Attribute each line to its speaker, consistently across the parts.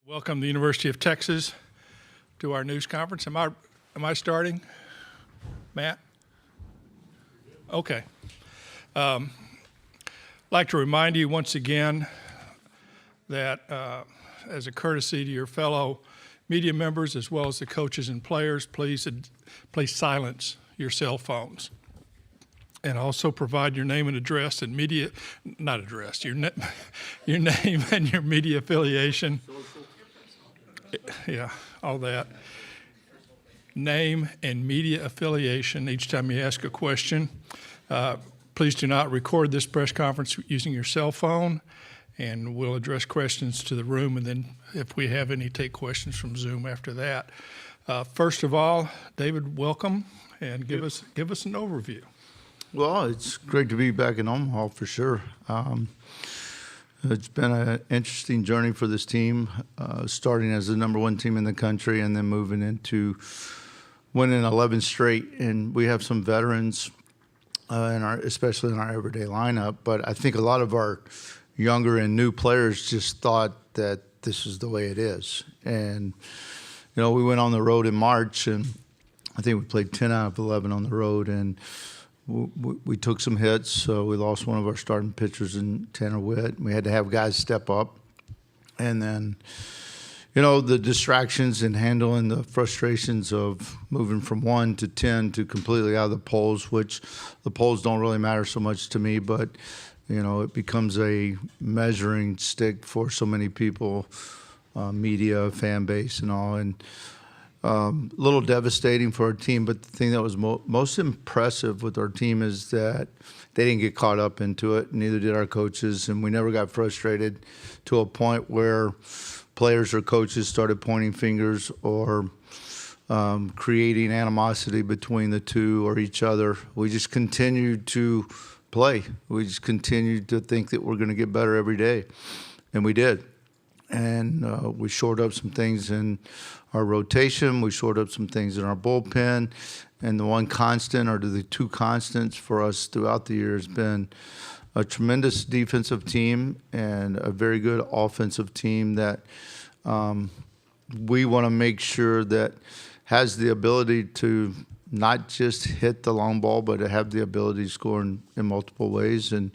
Speaker 1: Welcome to the University of Texas to our news conference. Am I starting, Matt? Okay. I'd like to remind you once again that as a courtesy to your fellow media members as well as the coaches and players, please silence your cell phones. And also provide your name and address and media, not address, your name and your media affiliation. Yeah, all that. Name and media affiliation each time you ask a question. Please do not record this press conference using your cell phone, and we'll address questions to the room, and then if we have any, take questions from Zoom after that. First of all, David, welcome, and give us an overview.
Speaker 2: Well, it's great to be back in Omaha for sure. It's been an interesting journey for this team, starting as the number one team in the country and then moving into winning 11 straight. And we have some veterans, especially in our everyday lineup. But I think a lot of our younger and new players just thought that this is the way it is. And, we went on the road in March, and I think we played 10 out of 11 on the road. And we took some hits. So we lost one of our starting pitchers in Tanner Witt. We had to have guys step up. And then, the distractions and handling the frustrations of moving from 1 to 10 to completely out of the polls, which the polls don't really matter so much to me, but, it becomes a measuring stick for so many people, media, fan base and all. And a little devastating for our team, but the thing that was most impressive with our team is that they didn't get caught up into it, neither did our coaches, and we never got frustrated to a point where players or coaches started pointing fingers or creating animosity between the two or each other. We just continued to play. We just continued to think that we're going to get better every day, and we did. And we shored up some things in our rotation. We shored up some things in our bullpen. And the one constant, or the two constants for us throughout the year, has been a tremendous defensive team and a very good offensive team that we want to make sure that has the ability to not just hit the long ball, but to have the ability to score in multiple ways and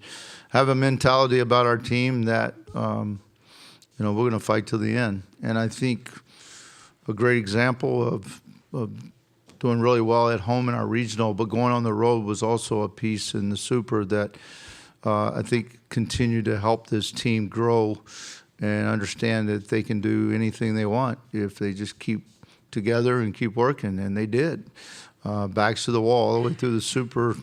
Speaker 2: have a mentality about our team that we're going to fight till the end. And I think a great example of doing really well at home in our regional, but going on the road was also a piece in the Super that I think continued to help this team grow and understand that they can do anything they want if they just keep together and keep working, and they did. Backs to the wall all the way through the Super.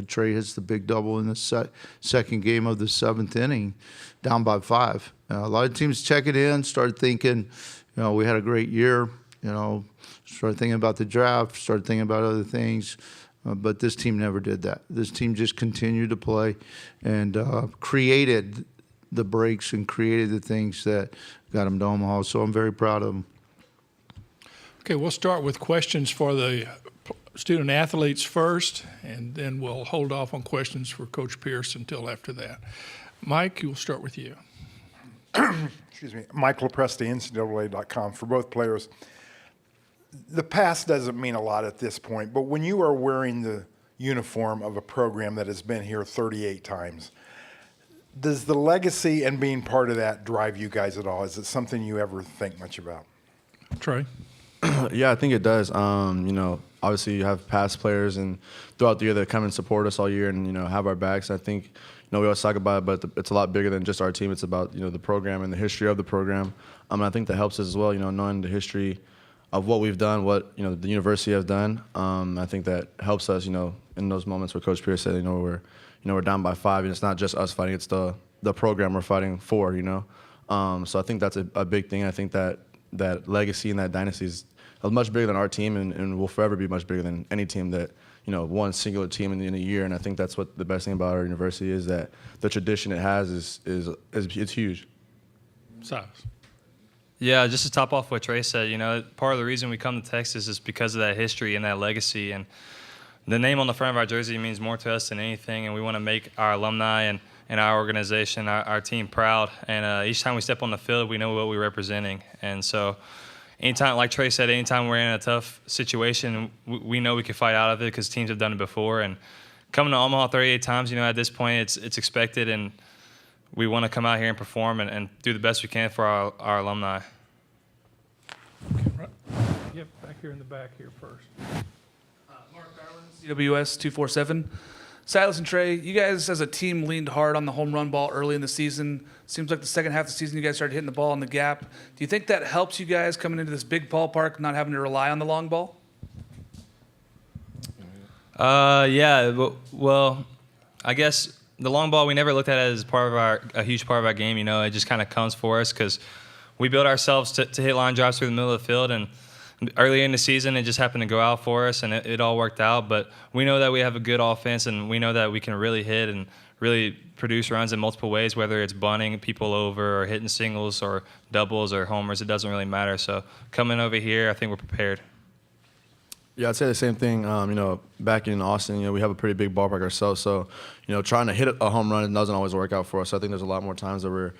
Speaker 2: Trey hits the big double in the second game of the 7th inning, down by 5. A lot of teams check it in, start thinking, we had a great year, start thinking about the draft, start thinking about other things. But this team never did that. This team just continued to play and created the breaks and created the things that got them to Omaha. So I'm very proud of them.
Speaker 1: Okay, we'll start with questions for the student athletes first, and then we'll hold off on questions for Coach Pierce until after that. Mike, we'll start with you.
Speaker 3: Excuse me. Mike LaPresti, NCAA.com, for both players. The past doesn't mean a lot at this point, but when you are wearing the uniform of a program that has been here 38 times, does the legacy and being part of that drive you guys at all? Is it something you ever think much about?
Speaker 1: Trey?
Speaker 4: Yeah, I think it does. Obviously you have past players and throughout the year that come and support us all year and, have our backs. I think, we always talk about it, but it's a lot bigger than just our team. It's about, the program and the history of the program. And I think that helps us as well, knowing the history of what we've done, what, the university has done. I think that helps us, in those moments where Coach Pierce said, we're down by 5, and it's not just us fighting, it's the program we're fighting for, So I think that's a big thing. I think that legacy and that dynasty is much bigger than our team and will forever be much bigger than any team that, one singular team in a year. And I think that's what the best thing about our university is, that the tradition it has is it's huge.
Speaker 1: Silas?
Speaker 5: Yeah, just to top off what Trey said, part of the reason we come to Texas is because of that history and that legacy. And the name on the front of our jersey means more to us than anything, and we want to make our alumni and and our organization, our team proud. And each time we step on the field, we know what we're representing. And so anytime, like Trey said, anytime we're in a tough situation, we know we can fight out of it because teams have done it before. And coming to Omaha 38 times, at this point, it's expected, and we want to come out here and perform and do the best we can for our alumni.
Speaker 1: Right. Yep, back here in the back here first.
Speaker 6: Mark Garland, CWS 247. Silas and Trey, you guys as a team leaned hard on the home run ball early in the season. Seems like the second half of the season you guys started hitting the ball in the gap. Do you think that helps you guys coming into this big ballpark, not having to rely on the long ball?
Speaker 5: Yeah, well, I guess the long ball we never looked at it as part of a huge part of our game. It just kind of comes for us because we build ourselves to hit line drives through the middle of the field, and early in the season it just happened to go out for us, and it all worked out. But we know that we have a good offense, and we know that we can really hit and really produce runs in multiple ways, whether it's bunting people over or hitting singles or doubles or homers. It doesn't really matter. So coming over here, I think we're prepared.
Speaker 4: Yeah, I'd say the same thing. Back in Austin, we have a pretty big ballpark ourselves. So, trying to hit a home run doesn't always work out for us. So I think there's a lot more times that we're,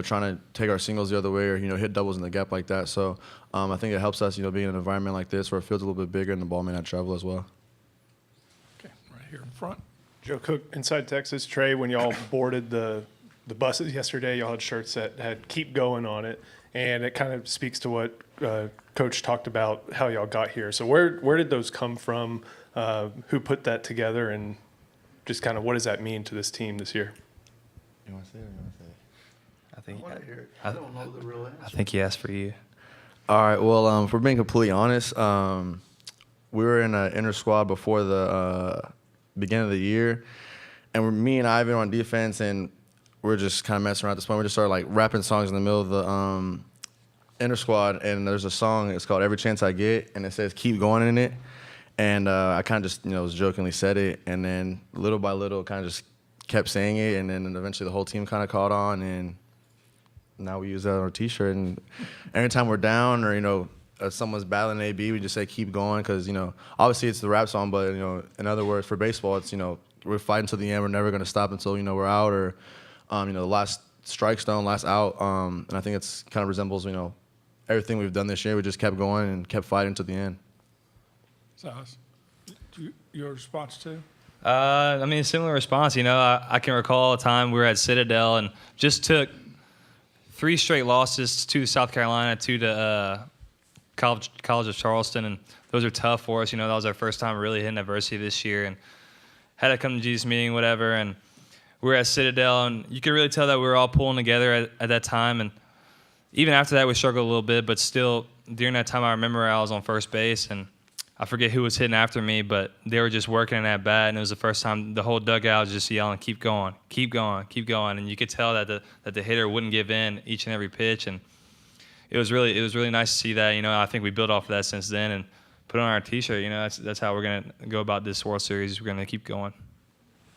Speaker 4: trying to take our singles the other way or, hit doubles in the gap like that. So I think it helps us, being in an environment like this where it feels a little bit bigger and the ball may not travel as well.
Speaker 1: Okay, right here in front.
Speaker 7: Joe Cook, Inside Texas. Trey, when y'all boarded the buses yesterday, y'all had shirts that had "Keep Going" on it, and it kind of speaks to what Coach talked about how y'all got here. So where did those come from? Who put that together, and just kind of what does that mean to this team this year?
Speaker 4: You want to say it or you want to say it?
Speaker 5: I think
Speaker 2: I don't know the real answer.
Speaker 5: I think he asked for you.
Speaker 4: All right. Well, for being completely honest, we were in an inter squad before the beginning of the year, and me and Ivan were on defense, and we're just kind of messing around at this point. We just started rapping songs in the middle of the inter squad, and there's a song. It's called "Every Chance I Get," and it says "Keep Going" in it. And I kind of just was jokingly said it, and then little by little, kind of just kept saying it, and then eventually the whole team kind of caught on, and now we use that on our T-shirt. And every time we're down or someone's battling AB, we just say "Keep Going" because obviously it's the rap song, but in other words, for baseball, it's we're fighting to the end. We're never going to stop until we're out or the last strike zone, last out. And I think it's kind of resembles everything we've done this year. We just kept going and kept fighting to the end.
Speaker 1: Silas, your response too?
Speaker 5: A similar response. I can recall a time we were at Citadel and just took 3 straight losses to South Carolina, 2 to College of Charleston, and those are tough for us. That was our first time really hitting adversity this year, and had to come to Jesus meeting, whatever. And we were at Citadel, and you could really tell that we were all pulling together at that time. And even after that, we struggled a little bit, but still, during that time, I remember I was on first base, and I forget who was hitting after me, but they were just working in that bat, and it was the first time the whole dugout was just yelling, "Keep going, keep going, keep going," and you could tell that the hitter wouldn't give in each and every pitch, and it was really nice to see that. I think we built off of that since then and put it on our T-shirt. That's how we're gonna go about this World Series. We're gonna keep going.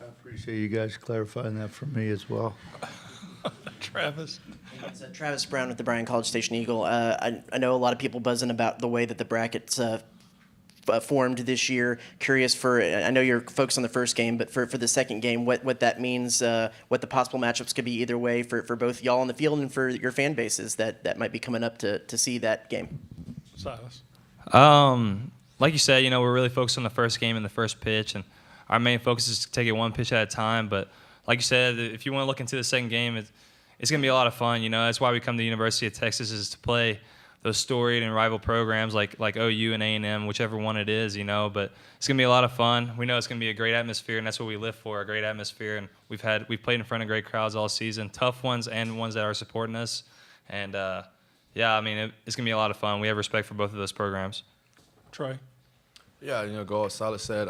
Speaker 2: I appreciate you guys clarifying that for me as well.
Speaker 1: Travis.
Speaker 8: It's Travis Brown with the Bryan College Station Eagle. I know a lot of people buzzing about the way that the brackets formed this year. Curious I know you're focused on the first game, but for the second game, what that means, what the possible matchups could be either way for both y'all on the field and for your fan bases that might be coming up to see that game.
Speaker 1: Silas.
Speaker 5: Like you said, we're really focused on the first game and the first pitch, and our main focus is to take it one pitch at a time. But like you said, if you want to look into the second game, it's going to be a lot of fun. That's why we come to the University of Texas, is to play those storied and rival programs like OU and A&M, whichever one it is, But it's going to be a lot of fun. We know it's going to be a great atmosphere, and that's what we live for, a great atmosphere. And we've played in front of great crowds all season, tough ones and ones that are supporting us. And, it's going to be a lot of fun. We have respect for both of those programs.
Speaker 1: Trey.
Speaker 4: Yeah, go as Silas said,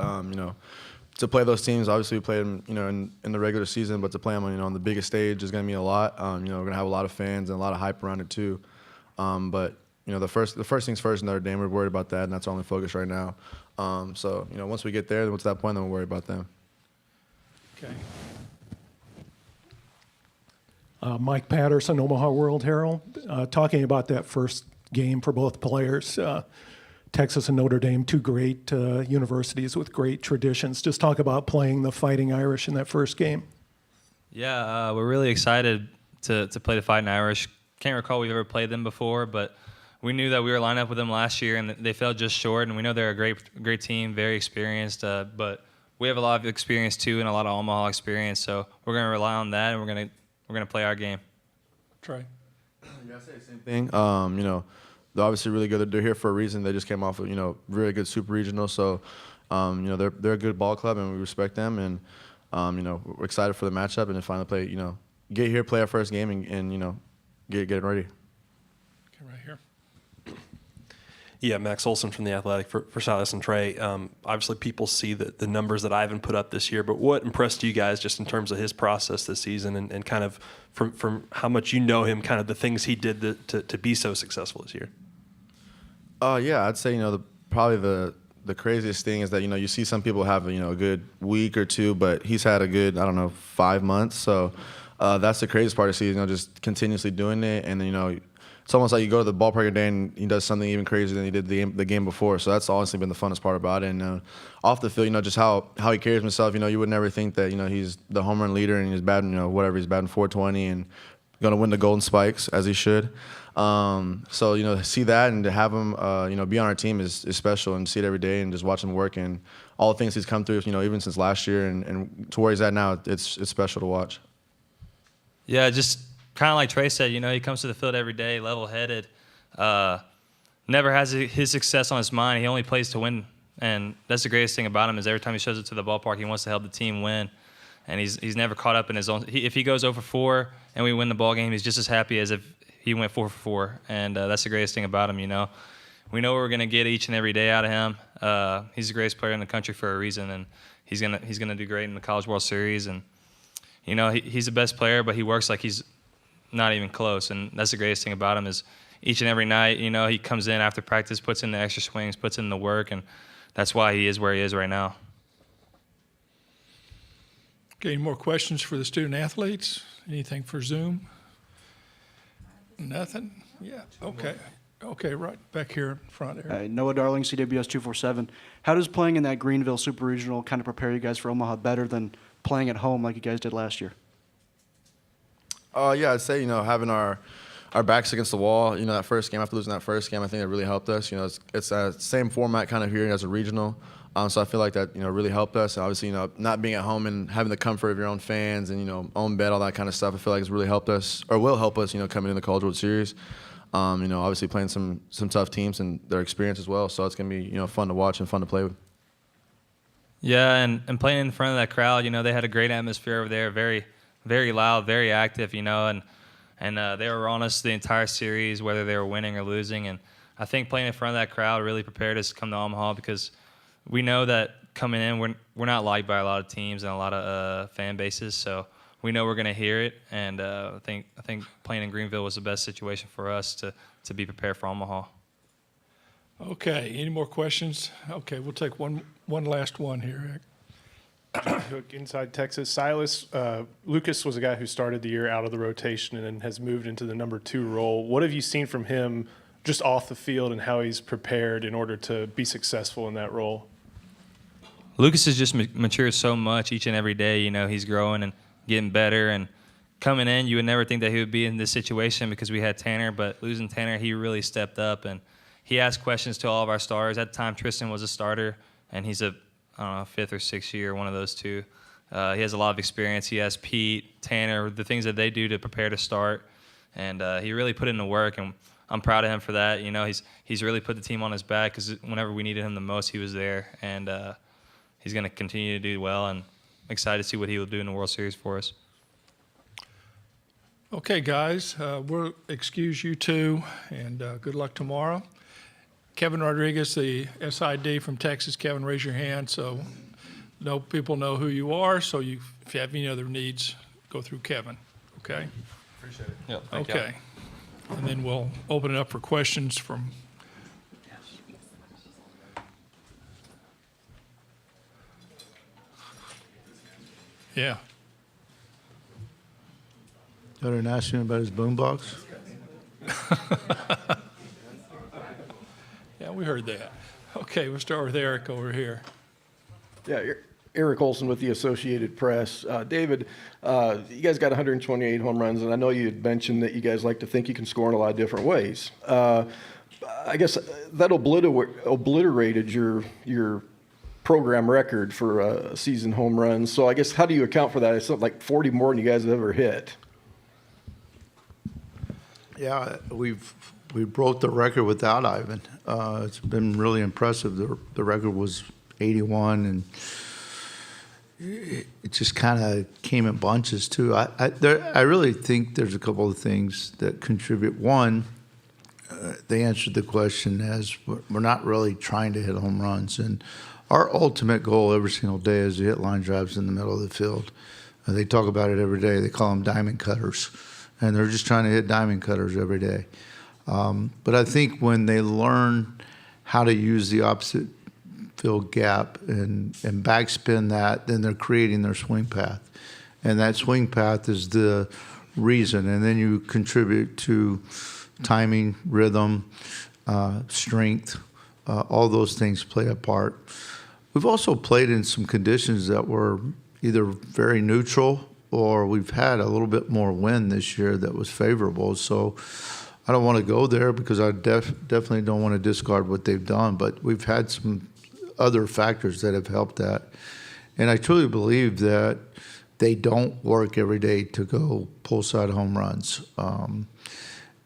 Speaker 4: to play those teams, obviously we played them, in the regular season, but to play them on the biggest stage is going to mean a lot. We're going to have a lot of fans and a lot of hype around it too. But the first things first, Notre Dame, we're worried about that, and that's our only focus right now. So once we get there, what's that point? Then we'll worry about them.
Speaker 1: Okay.
Speaker 9: Mike Patterson, Omaha World Herald, talking about that first game for both players. Texas and Notre Dame, 2 great universities with great traditions. Just talk about playing the Fighting Irish in that first game.
Speaker 5: Yeah, we're really excited to play the Fighting Irish. Can't recall we've ever played them before, but we knew that we were lined up with them last year, and they fell just short. And we know they're a great team, very experienced. But we have a lot of experience too, and a lot of Omaha experience. So we're going to rely on that, and we're gonna play our game.
Speaker 1: Trey.
Speaker 4: Yeah, I say the same thing. You know, they're obviously really good. They're here for a reason. They just came off of, you know, really good super regional. So, you know, they're a good ball club, and we respect them. And you know, we're excited for the matchup and to finally play. You know, get here, play our first game, and you know, get it ready.
Speaker 1: Okay, right here.
Speaker 10: Yeah, Max Olson from The Athletic for Silas and Trey. Obviously, people see the numbers that Ivan put up this year, but what impressed you guys just in terms of his process this season and kind of from how much you know him, kind of the things he did to be so successful this year?
Speaker 4: Yeah, I'd say, you know, probably the craziest thing is that, you know, you see some people have, you know, a good week or two, but he's had a good, I don't know, 5 months. So that's the craziest part of the season, you know, just continuously doing it. And then, you know, it's almost like you go to the ballpark a day and he does something even crazier than he did the game before. So that's honestly been the funnest part about it. And off the field, you know, just how he carries himself. You know, you would never think that, you know, he's the home run leader and he's batting, you know, whatever, he's batting 420 and going to win the Golden Spikes as he should. So, you know, to see that and to have him, you know, be on our team is special, and see it every day and just watch him work and all the things he's come through, you know, even since last year and to where he's at now, it's special to watch.
Speaker 5: Yeah, just kind of like Trey said, you know, he comes to the field every day, level-headed, never has his success on his mind. He only plays to win, and that's the greatest thing about him is every time he shows up to the ballpark, he wants to help the team win, and he's never caught up in his own. If he goes 0 for 4 and we win the ball game, he's just as happy as if he went 4 for 4, and that's the greatest thing about him. You know, we know we're gonna get each and every day out of him. He's the greatest player in the country for a reason, and he's gonna do great in the College World Series, and you know he's the best player, but he works like he's not even close, and that's the greatest thing about him is each and every night, you know, he comes in after practice, puts in the extra swings, puts in the work, and that's why he is where he is right now.
Speaker 1: Okay, any more questions for the student athletes? Anything for Zoom? Nothing? Yeah, okay. Okay, right back here in front there.
Speaker 11: Noah Darling, CWS 247. How does playing in that Greenville Super Regional kind of prepare you guys for Omaha better than playing at home like you guys did last year?
Speaker 4: Yeah, I'd say, you know, having our backs against the wall, you know, that first game, after losing that first game, I think that really helped us. You know, it's the same format kind of here as a regional. So I feel like that, you know, really helped us. And obviously, you know, not being at home and having the comfort of your own fans and, you know, own bed, all that kind of stuff, I feel like it's really helped us, or will help us, you know, coming in the College World Series. You know, obviously playing some tough teams and their experience as well. So it's going to be, you know, fun to watch and fun to play with.
Speaker 5: Yeah, and playing in front of that crowd, you know, they had a great atmosphere over there, very, very loud, very active, you know, and they were on us the entire series, whether they were winning or losing. And I think playing in front of that crowd really prepared us to come to Omaha because we know that coming in, we're not liked by a lot of teams and a lot of fan bases. So we know we're going to hear it. And I think playing in Greenville was the best situation for us to be prepared for Omaha.
Speaker 1: Okay, any more questions? Okay, we'll take one last one here, Rick.
Speaker 7: Hook inside Texas. Silas, Lucas was a guy who started the year out of the rotation and then has moved into the number 2 role. What have you seen from him just off the field and how he's prepared in order to be successful in that role?
Speaker 5: Lucas has just matured so much each and every day. You know, he's growing and getting better. And coming in, you would never think that he would be in this situation because we had Tanner. But losing Tanner, he really stepped up and he asked questions to all of our stars. At the time, Tristan was a starter, and he's a 5th or 6th year, one of those two. He has a lot of experience. He has Pete, Tanner, the things that they do to prepare to start, and he really put in the work, and I'm proud of him for that. You know, he's really put the team on his back because whenever we needed him the most, he was there, and he's going to continue to do well, and I'm excited to see what he will do in the World Series for us.
Speaker 1: Okay, guys, we'll excuse you two, and good luck tomorrow. Kevin Rodriguez, the SID from Texas. Kevin, raise your hand so people know who you are. So if you have any other needs, go through Kevin. Okay?
Speaker 5: Appreciate it. Yep,
Speaker 1: okay. And then we'll open it up for questions from. Yeah.
Speaker 2: I didn't ask him about his boombox.
Speaker 1: Yeah, we heard that. Okay, we'll start with Eric over here.
Speaker 12: Yeah, Eric Olson with the Associated Press. David, you guys got 128 home runs, and I know you had mentioned that you guys like to think you can score in a lot of different ways. I guess that obliterated your program record for season home runs. So I guess how do you account for that? It's something like 40 more than you guys have ever hit.
Speaker 2: Yeah, we broke the record without Ivan. It's been really impressive. The record was 81, and it just kind of came in bunches too. I really think there's a couple of things that contribute. One, they answered the question as we're not really trying to hit home runs, and our ultimate goal every single day is to hit line drives in the middle of the field. They talk about it every day. They call them diamond cutters, and they're just trying to hit diamond cutters every day. But I think when they learn how to use the opposite field gap and backspin that, then they're creating their swing path. And that swing path is the reason. And then you contribute to timing, rhythm, strength. All those things play a part. We've also played in some conditions that were either very neutral or we've had a little bit more wind this year that was favorable. So I don't want to go there because I definitely don't want to discard what they've done, but we've had some other factors that have helped that. And I truly believe that they don't work every day to go pull side home runs.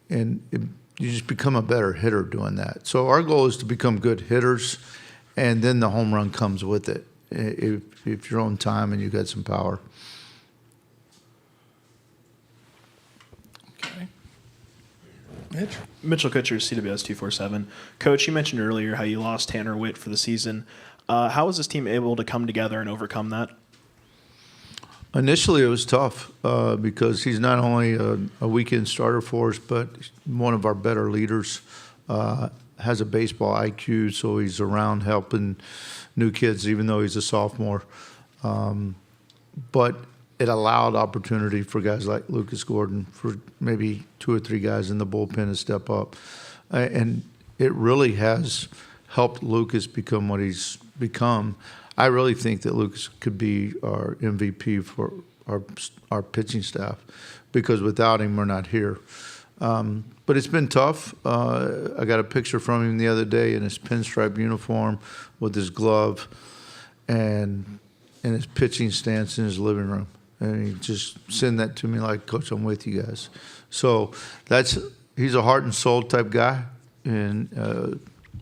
Speaker 2: You just become a better hitter doing that. So our goal is to become good hitters, and then the home run comes with it if you're on time and you got some power.
Speaker 1: Okay.
Speaker 13: Mitchell Kutcher, CWS 247. Coach, you mentioned earlier how you lost Tanner Witt for the season. How was this team able to come together and overcome that?
Speaker 2: Initially, it was tough because he's not only a weekend starter for us, but one of our better leaders. Has a baseball IQ, so he's around helping new kids, even though he's a sophomore. But it allowed opportunity for guys like Lucas Gordon, for maybe 2 or 3 guys in the bullpen to step up. And it really has helped Lucas become what he's become. I really think that Lucas could be our MVP for our pitching staff because without him, we're not here. But it's been tough. I got a picture from him the other day in his pinstripe uniform with his glove and his pitching stance in his living room. And he just sent that to me like, Coach, I'm with you guys. So he's a heart and soul type guy, and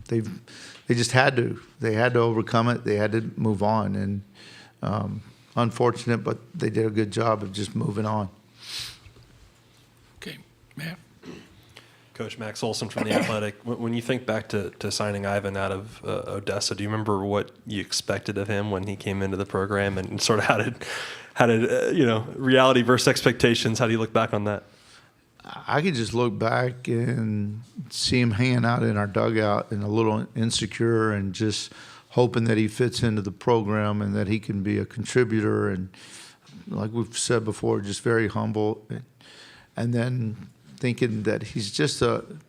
Speaker 2: they just had to. They had to overcome it. They had to move on, and unfortunate, but they did a good job of just moving on.
Speaker 1: Okay, Matt.
Speaker 10: Coach Max Olson from The Athletic. When you think back to signing Ivan out of Odessa, do you remember what you expected of him when he came into the program, and sort of how did reality versus expectations? How do you look back on that?
Speaker 2: I could just look back and see him hanging out in our dugout and a little insecure and just hoping that he fits into the program and that he can be a contributor. And like we've said before, just very humble. And then thinking that he's just an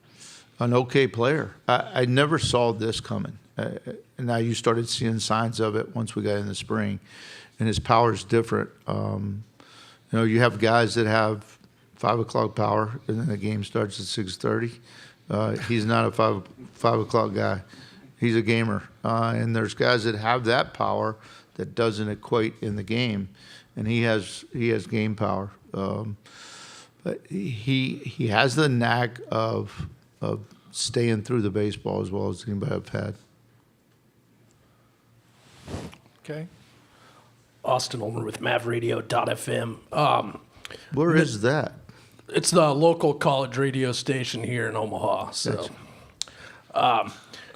Speaker 2: okay player. I never saw this coming. And now you started seeing signs of it once we got in the spring. And his power is different. You have guys that have 5 o'clock power, and then the game starts at 6:30. He's not a 5 o'clock guy. He's a gamer. And there's guys that have that power that doesn't equate in the game, and he has game power. But he has the knack of staying through the baseball as well as anybody I've had.
Speaker 1: Okay.
Speaker 14: Austin Ulmer with MavRadio.fm.
Speaker 2: Where is that?
Speaker 14: It's the local college radio station here in Omaha. So,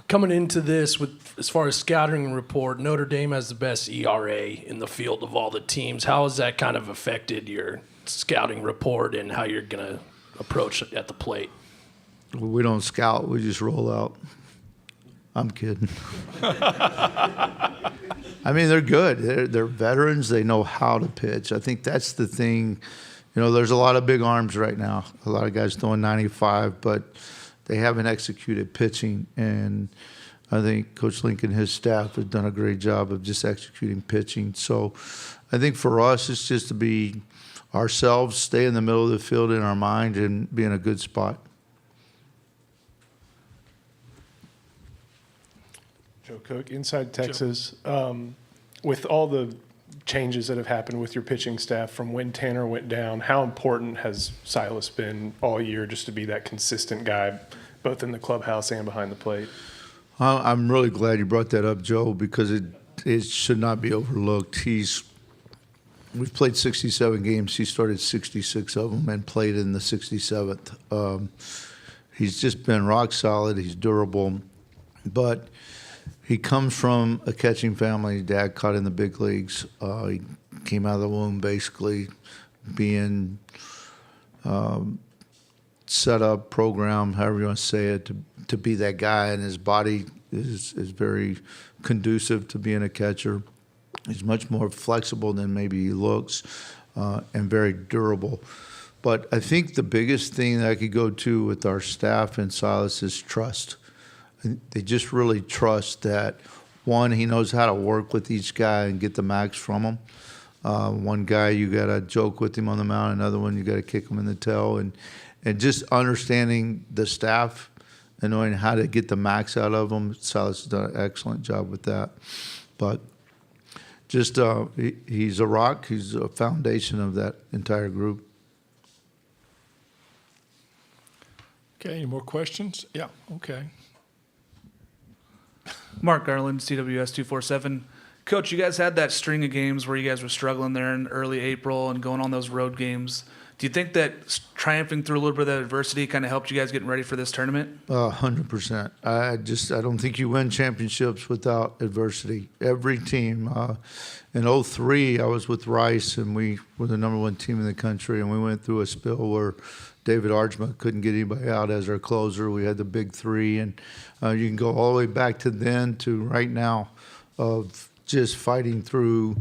Speaker 14: coming into this with as far as scouting report, Notre Dame has the best ERA in the field of all the teams. How has that kind of affected your scouting report and how you're going to approach it at the plate?
Speaker 2: We don't scout. We just roll out. I'm kidding. I mean, they're good. They're veterans. They know how to pitch. I think that's the thing. There's a lot of big arms right now. A lot of guys throwing 95, but they haven't executed pitching. And I think Coach Link and his staff have done a great job of just executing pitching. So I think for us, it's just to be ourselves, stay in the middle of the field in our mind, and be in a good spot.
Speaker 7: Joe Cook, Inside Texas. With all the changes that have happened with your pitching staff from when Tanner went down, how important has Silas been all year just to be that consistent guy, both in the clubhouse and behind the plate?
Speaker 2: I'm really glad you brought that up, Joe, because it should not be overlooked. We've played 67 games. He started 66 of them and played in the 67th. He's just been rock solid. He's durable, but he comes from a catching family. His dad caught in the big leagues. He came out of the womb basically being set up, programmed, however you want to say it, to be that guy, and his body is very conducive to being a catcher. He's much more flexible than maybe he looks, and very durable. But I think the biggest thing that I could go to with our staff and Silas is trust. They just really trust that, one, he knows how to work with each guy and get the max from him. One guy, you got to joke with him on the mound. Another one, you got to kick him in the tail. And just understanding the staff and knowing how to get the max out of them. Silas has done an excellent job with that. But just he's a rock. He's a foundation of that entire group.
Speaker 1: Okay, any more questions? Yeah, okay.
Speaker 6: Mark Garland, CWS 247. Coach, you guys had that string of games where you guys were struggling there in early April and going on those road games. Do you think that triumphing through a little bit of that adversity kind of helped you guys getting ready for this tournament?
Speaker 2: 100%. I don't think you win championships without adversity. Every team. In 03, I was with Rice, and we were the #1 team in the country, and we went through a spell where David Arjma couldn't get anybody out as our closer. We had the big three, and you can go all the way back to then to right now of just fighting through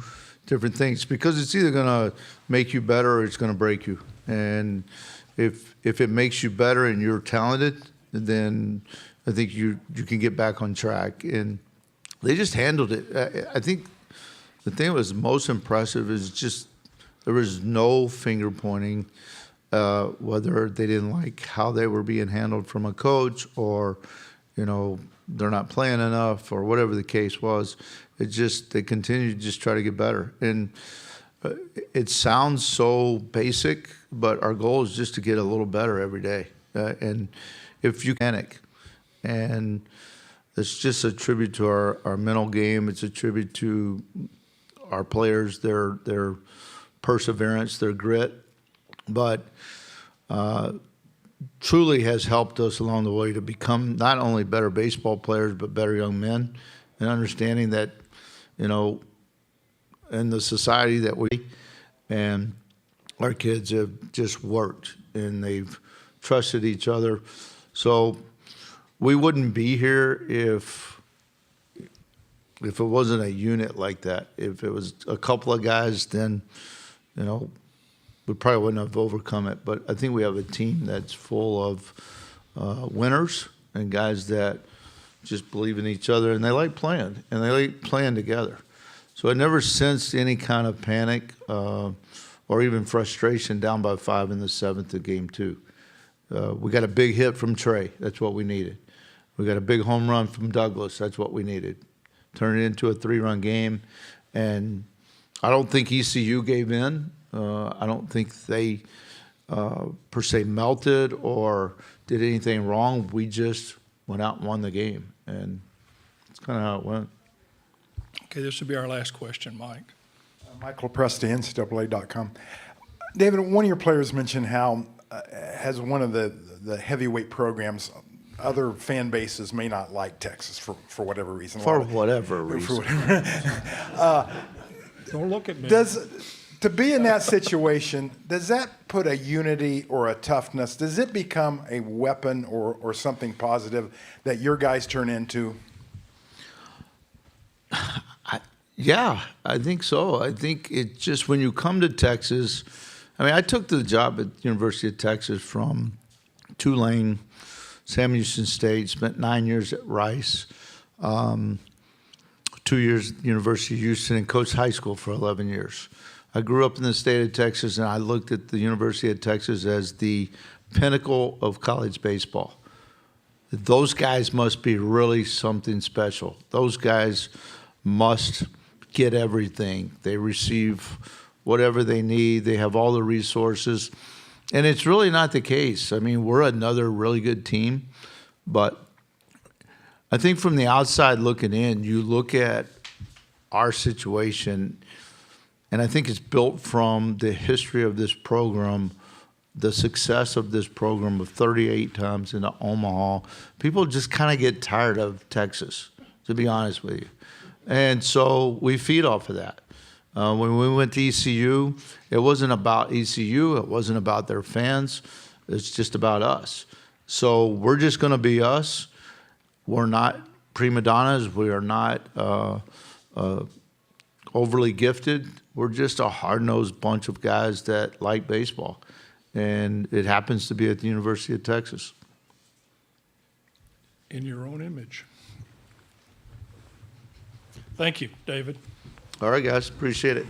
Speaker 2: different things, because it's either going to make you better or it's going to break you. And if it makes you better and you're talented, then I think you can get back on track. And they just handled it. I think the thing that was most impressive is just there was no finger pointing, whether they didn't like how they were being handled from a coach, or, you know, they're not playing enough, or whatever the case was. It just, they continue to just try to get better. And it sounds so basic, but our goal is just to get a little better every day. And if you panic, and it's just a tribute to our mental game. It's a tribute to our players, their perseverance, their grit. But truly has helped us along the way to become not only better baseball players, but better young men, and understanding that, you know, in the society that we and our kids have just worked, and they've trusted each other. So we wouldn't be here if it wasn't a unit like that. If it was a couple of guys, then, you know, we probably wouldn't have overcome it. But I think we have a team that's full of winners and guys that just believe in each other, and they like playing, and they like playing together. So I never sensed any kind of panic or even frustration down by 5 in the 7th of game 2. We got a big hit from Trey. That's what we needed. We got a big home run from Douglas. That's what we needed. Turn it into a 3-run game. And I don't think ECU gave in. I don't think they per se melted or did anything wrong. We just went out and won the game. And that's kind of how it went.
Speaker 1: Okay, this will be our last question, Mike.
Speaker 3: Michael Presti, NCAA.com. David, one of your players mentioned how, has one of the heavyweight programs, other fan bases may not like Texas for whatever reason.
Speaker 2: For whatever reason.
Speaker 1: Don't look at me.
Speaker 3: To be in that situation, does that put a unity or a toughness? Does it become a weapon or something positive that your guys turn into?
Speaker 2: Yeah, I think so. I think it just, when you come to Texas, I mean, I took the job at the University of Texas from Tulane, Sam Houston State, spent 9 years at Rice. 2 years at the University of Houston, and coached high school for 11 years. I grew up in the state of Texas, and I looked at the University of Texas as the pinnacle of college baseball. Those guys must be really something special. Those guys must get everything. They receive whatever they need. They have all the resources. And it's really not the case. I mean, we're another really good team, but I think from the outside looking in, you look at our situation, and I think it's built from the history of this program, the success of this program of 38 times into Omaha. People just kind of get tired of Texas, to be honest with you. And so we feed off of that. When we went to ECU, it wasn't about ECU. It wasn't about their fans. It's just about us. So we're just going to be us. We're not prima donnas. We are not overly gifted. We're just a hard-nosed bunch of guys that like baseball. And it happens to be at the University of Texas.
Speaker 1: In your own image. Thank you, David.
Speaker 2: All right, guys. Appreciate it.